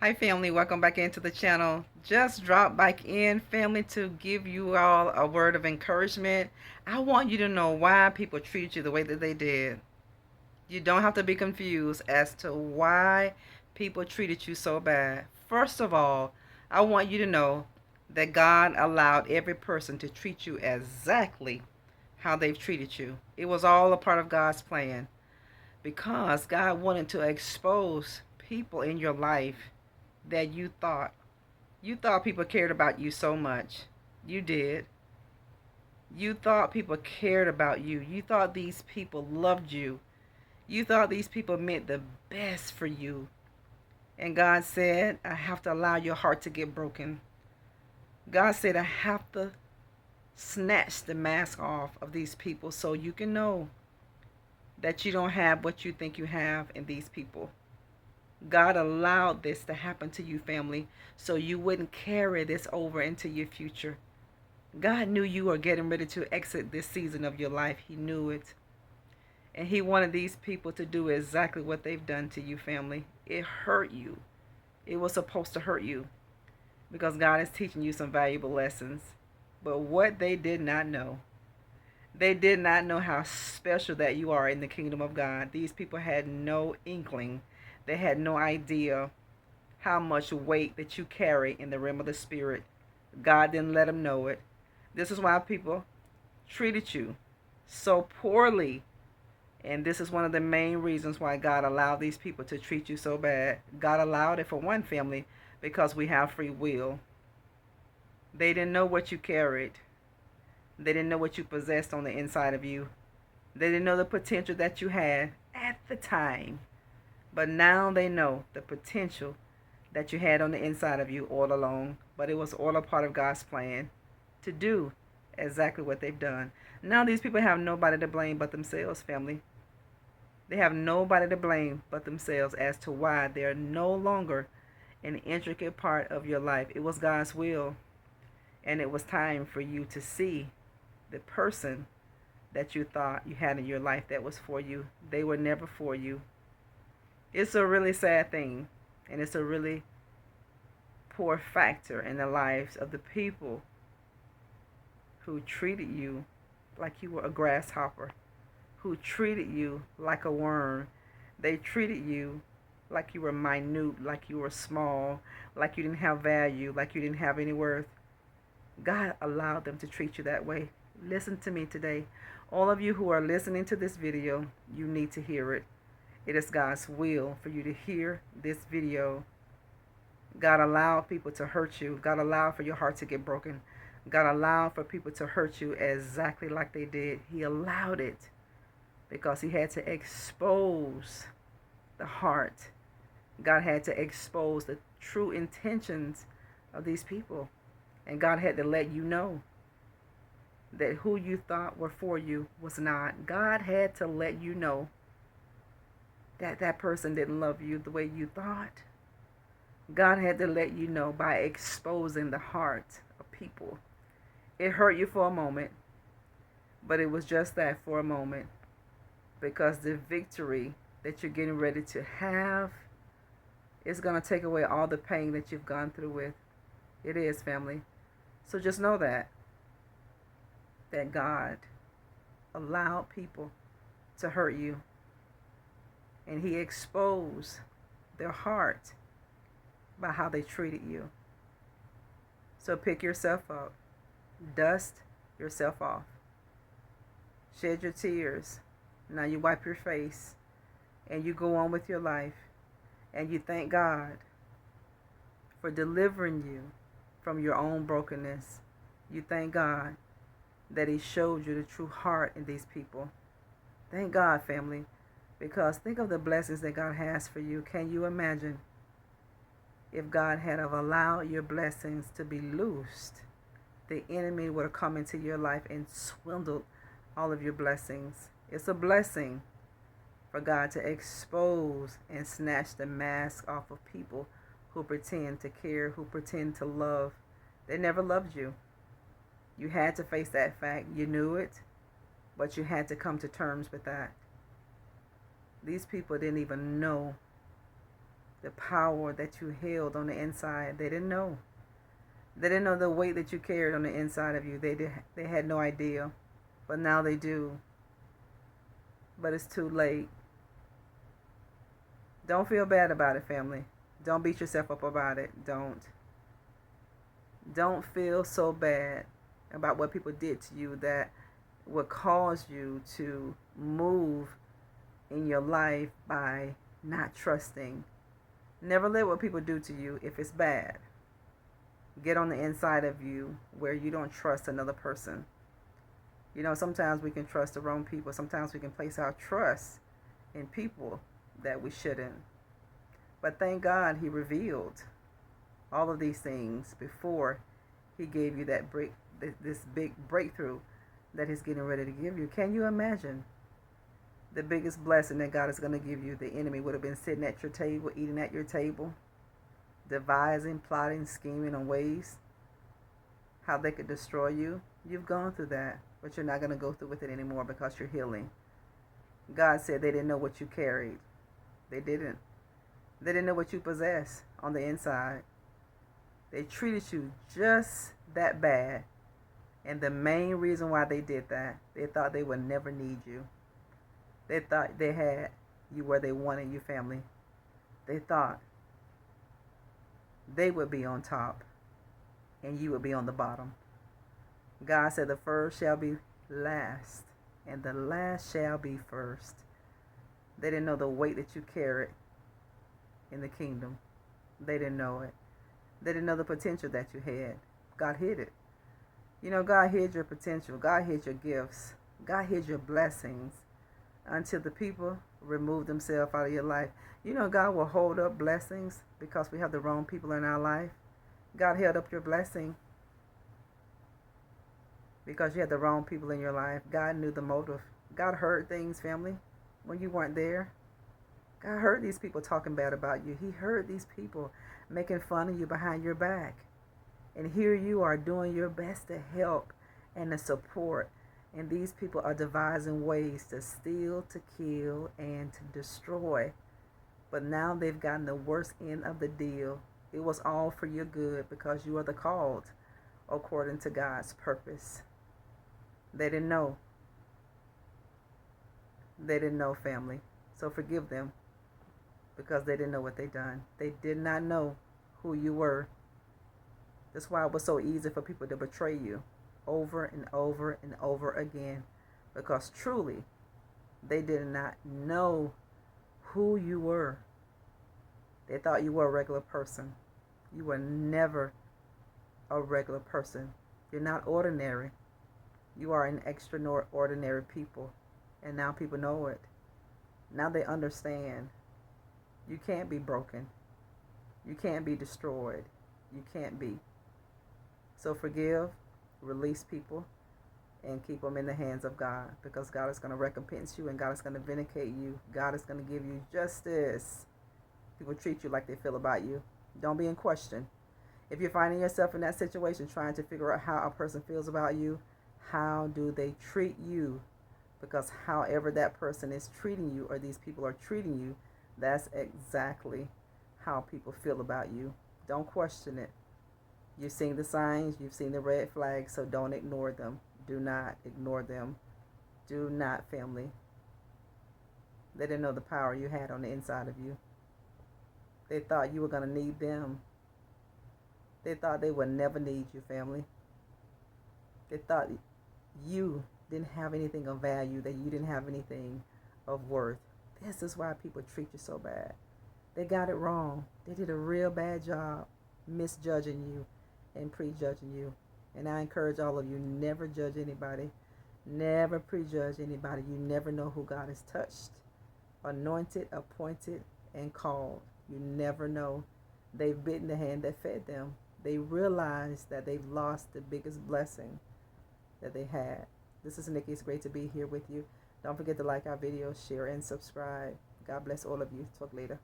Hi family, welcome back into the channel. Just dropped back in family to give you all a word of encouragement. I want you to know why people treat you the way that they did. You don't have to be confused as to why people treated you so bad. First of all, I want you to know that God allowed every person to treat you exactly how they've treated you. It was all a part of God's plan because God wanted to expose people in your life that you thought people cared about you so much. You did. You thought people cared about you. You thought these people loved you. You thought these people meant the best for you. And God said, I have to allow your heart to get broken. God said, I have to snatch the mask off of these people so you can know that you don't have what you think you have in these people. God allowed this to happen to you, family, so you wouldn't carry this over into your future. God knew you were getting ready to exit this season of your life. He knew it. And He wanted these people to do exactly what they've done to you, family. It hurt you. It was supposed to hurt you because God is teaching you some valuable lessons. But what they did not know, they did not know how special that you are in the kingdom of God. These people had no inkling. They had no idea how much weight that you carry in the realm of the spirit. God didn't let them know it. This is why people treated you so poorly. And this is one of the main reasons why God allowed these people to treat you so bad. God allowed it for one, family, because we have free will. They didn't know what you carried. They didn't know what you possessed on the inside of you. They didn't know the potential that you had at the time. But now they know the potential that you had on the inside of you all along. But it was all a part of God's plan to do exactly what they've done. Now these people have nobody to blame but themselves, family. They have nobody to blame but themselves as to why they are no longer an intricate part of your life. It was God's will, and it was time for you to see the person that you thought you had in your life that was for you. They were never for you. It's a really sad thing, and it's a really poor factor in the lives of the people who treated you like you were a grasshopper, who treated you like a worm. They treated you like you were minute, like you were small, like you didn't have value, like you didn't have any worth. God allowed them to treat you that way. Listen to me today. All of you who are listening to this video, you need to hear it. It is God's will for you to hear this video. God allowed people to hurt you. God allowed for your heart to get broken. God allowed for people to hurt you exactly like they did. He allowed it because He had to expose the heart. God had to expose the true intentions of these people. And God had to let you know that who you thought were for you was not. God had to let you know that that person didn't love you the way you thought. God had to let you know by exposing the heart of people. It hurt you for a moment, but it was just that, for a moment, because the victory that you're getting ready to have is going to take away all the pain that you've gone through with. It is, family. So just know that God allowed people to hurt you, and He exposed their heart by how they treated you. So pick yourself up, dust yourself off, shed your tears. Now you wipe your face and you go on with your life, and you thank God for delivering you from your own brokenness. You thank God that He showed you the true heart in these people. Thank God, family, because think of the blessings that God has for you. Can you imagine if God had have allowed your blessings to be loosed? The enemy would have come into your life and swindled all of your blessings. It's a blessing for God to expose and snatch the mask off of people who pretend to care, who pretend to love. They never loved you. You had to face that fact. You knew it, but you had to come to terms with that. These people didn't even know the power that you held on the inside. They didn't know. They didn't know the weight that you carried on the inside of you. They had no idea. But now they do. But it's too late. Don't feel bad about it, family. Don't beat yourself up about it. Don't feel so bad about what people did to you that would cause you to move in your life by not trusting. Never let what people do to you if it's bad get on the inside of you where you don't trust another person. You know, sometimes we can trust the wrong people. Sometimes we can place our trust in people that we shouldn't. But thank God he revealed all of these things before he gave you this big breakthrough that he's getting ready to give you. Can you imagine the biggest blessing that God is going to give you? The enemy would have been sitting at your table, eating at your table, devising, plotting, scheming on ways how they could destroy you. You've gone through that, but you're not going to go through with it anymore because you're healing. God said they didn't know what you carried. They didn't. They didn't know what you possess on the inside. They treated you just that bad. And the main reason why they did that, they thought they would never need you. They thought they had you where they wanted you, family. They thought they would be on top and you would be on the bottom. God said the first shall be last and the last shall be first. They didn't know the weight that you carried in the kingdom. They didn't know it. They didn't know the potential that you had. God hid it. You know, God hid your potential. God hid your gifts. God hid your blessings until the people remove themselves out of your life. You know, God will hold up blessings because we have the wrong people in our life. God held up your blessing because you had the wrong people in your life. God knew the motive. God heard things, family, when you weren't there. God heard these people talking bad about you. He heard these people making fun of you behind your back. And here you are doing your best to help and to support. And these people are devising ways to steal, to kill, and to destroy. But now they've gotten the worst end of the deal. It was all for your good because you are the called according to God's purpose. They didn't know. They didn't know, family. So forgive them because they didn't know what they done. They did not know who you were. That's why it was so easy for people to betray you over and over and over again, because truly they did not know who you were. They thought you were a regular person. You were never a regular person. You're not ordinary. You are an extraordinary people. And now people know it. Now they understand. You can't be broken. You can't be destroyed. You can't be. So forgive, release people, and keep them in the hands of God, because God is going to recompense you and God is going to vindicate you. God is going to give you justice. People treat you like they feel about you. Don't be in question. If you're finding yourself in that situation trying to figure out how a person feels about you, how do they treat you? Because however that person is treating you or these people are treating you, that's exactly how people feel about you. Don't question it. You've seen the signs, you've seen the red flags, so don't ignore them. Do not ignore them. Do not, family. They didn't know the power you had on the inside of you. They thought you were going to need them. They thought they would never need you, family. They thought you didn't have anything of value, that you didn't have anything of worth. This is why people treat you so bad. They got it wrong. They did a real bad job misjudging you and prejudging you. And I encourage all of you, never judge anybody. Never prejudge anybody. You never know who God has touched, anointed, appointed, and called. You never know. They've bitten the hand that fed them. They realize that they've lost the biggest blessing that they had. This is Nikki. It's great to be here with you. Don't forget to like our videos, share, and subscribe. God bless all of you. Talk later.